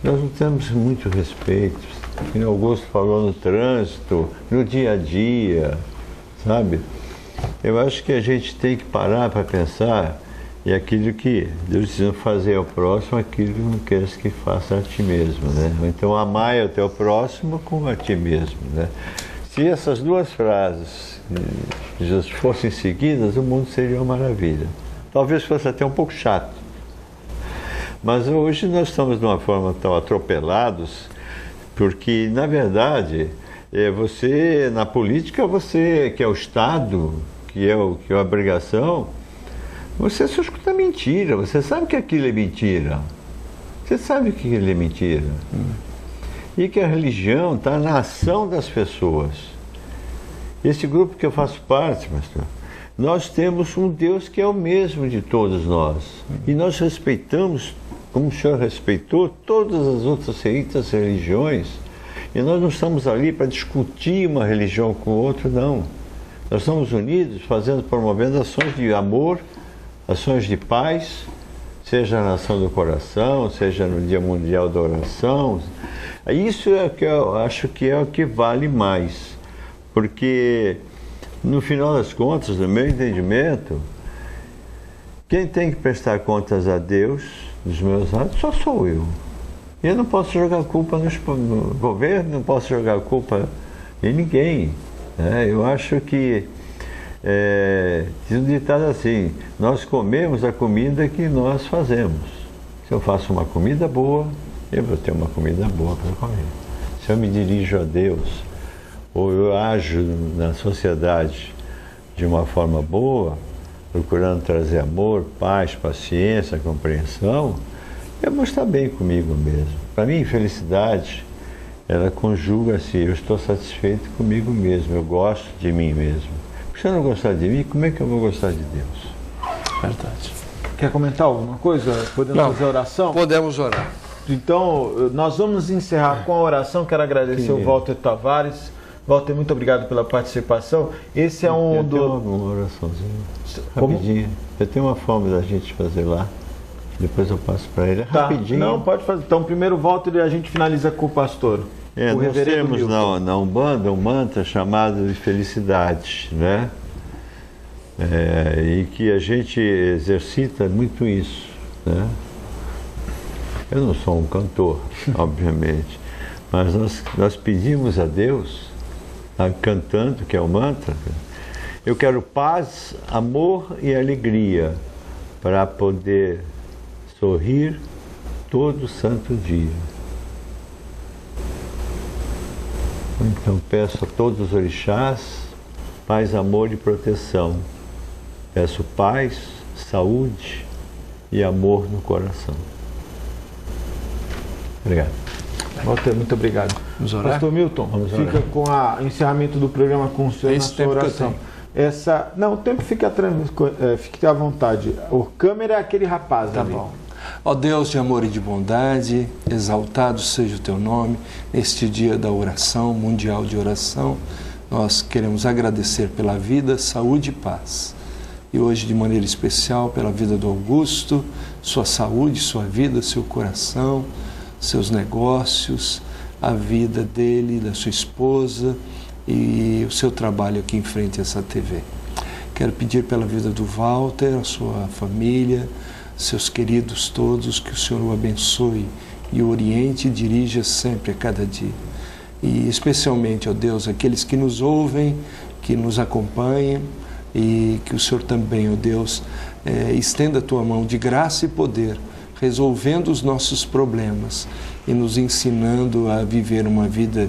Nós não temos muito respeito, como o Augusto falou, no trânsito, no dia a dia, sabe? Eu acho que a gente tem que parar para pensar e aquilo que Deus diz, fazer ao próximo aquilo que não queres que faça a ti mesmo, né? Então, amar o teu próximo como a ti mesmo, né? Se essas duas frases já fossem seguidas, o mundo seria uma maravilha. Talvez fosse até um pouco chato. Mas hoje nós estamos de uma forma tão atropelados, porque, na verdade, na política, você, que é o Estado, que é a obrigação, você só escuta mentira, você sabe que aquilo é mentira. Você sabe que aquilo é mentira. E que a religião está na ação das pessoas. Esse grupo que eu faço parte, pastor, nós temos um Deus que é o mesmo de todos nós. E nós respeitamos, como o Senhor respeitou, todas as outras religiões. E nós não estamos ali para discutir uma religião com outra, não. Nós estamos unidos, promovendo ações de amor, ações de paz, seja na ação do coração, seja no Dia Mundial da Oração. Isso é o que eu acho que é o que vale mais. Porque, no final das contas, no meu entendimento, quem tem que prestar contas a Deus dos meus atos só sou eu. E eu não posso jogar culpa no governo, não posso jogar culpa em ninguém, né? Eu acho que diz um ditado assim: nós comemos a comida que nós fazemos. Se eu faço uma comida boa, eu vou ter uma comida boa para comer. Se eu me dirijo a Deus, ou eu ajo na sociedade de uma forma boa, procurando trazer amor, paz, paciência, compreensão, eu vou estar bem comigo mesmo. Para mim, felicidade, ela conjuga-se, eu estou satisfeito comigo mesmo, eu gosto de mim mesmo. Se eu não gostar de mim, como é que eu vou gostar de Deus? Verdade. Quer comentar alguma coisa? Podemos fazer oração? Podemos orar. Então, nós vamos encerrar com a oração. Quero agradecer o Walter Tavares. Walter, muito obrigado pela participação. Esse é um do... uma oraçãozinha, rapidinho. Eu tenho uma forma da gente fazer lá. Depois eu passo para ele. Rapidinho. Não, pode fazer. Então, primeiro Walter e a gente finaliza com o pastor. Nós temos na Umbanda um mantra chamado de felicidade, né? E que a gente exercita muito isso, né? Eu não sou um cantor, obviamente, Mas nós pedimos a Deus, cantando, que é o mantra, eu quero paz, amor e alegria para poder sorrir todo santo dia. Então peço a todos os orixás paz, amor e proteção. Peço paz, saúde e amor no coração. Obrigado. Walter, muito obrigado. Vamos orar? Pastor Milton, fica com o encerramento do programa com o senhor na sua oração. Não, o tempo fique à vontade. O câmera é aquele rapaz ali. Tá bom. Ó Deus de amor e de bondade, exaltado seja o teu nome neste dia da oração, mundial de oração. Nós queremos agradecer pela vida, saúde e paz. E hoje, de maneira especial, pela vida do Augusto, sua saúde, sua vida, seu coração, seus negócios, a vida dele, da sua esposa e o seu trabalho aqui em frente a essa TV. Quero pedir pela vida do Walter, a sua família, seus queridos todos, que o Senhor o abençoe e o oriente e dirija sempre a cada dia. E especialmente, ó Deus, aqueles que nos ouvem, que nos acompanham, e que o Senhor também, ó Deus, estenda a tua mão de graça e poder, resolvendo os nossos problemas e nos ensinando a viver uma vida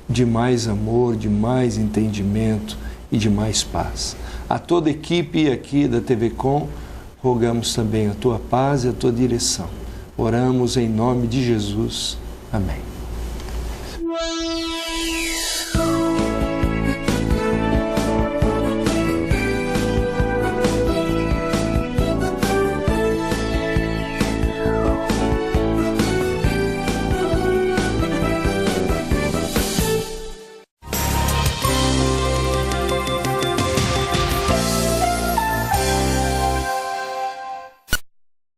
de mais amor, de mais entendimento e de mais paz. A toda a equipe aqui da TV Com, rogamos também a tua paz e a tua direção. Oramos em nome de Jesus. Amém.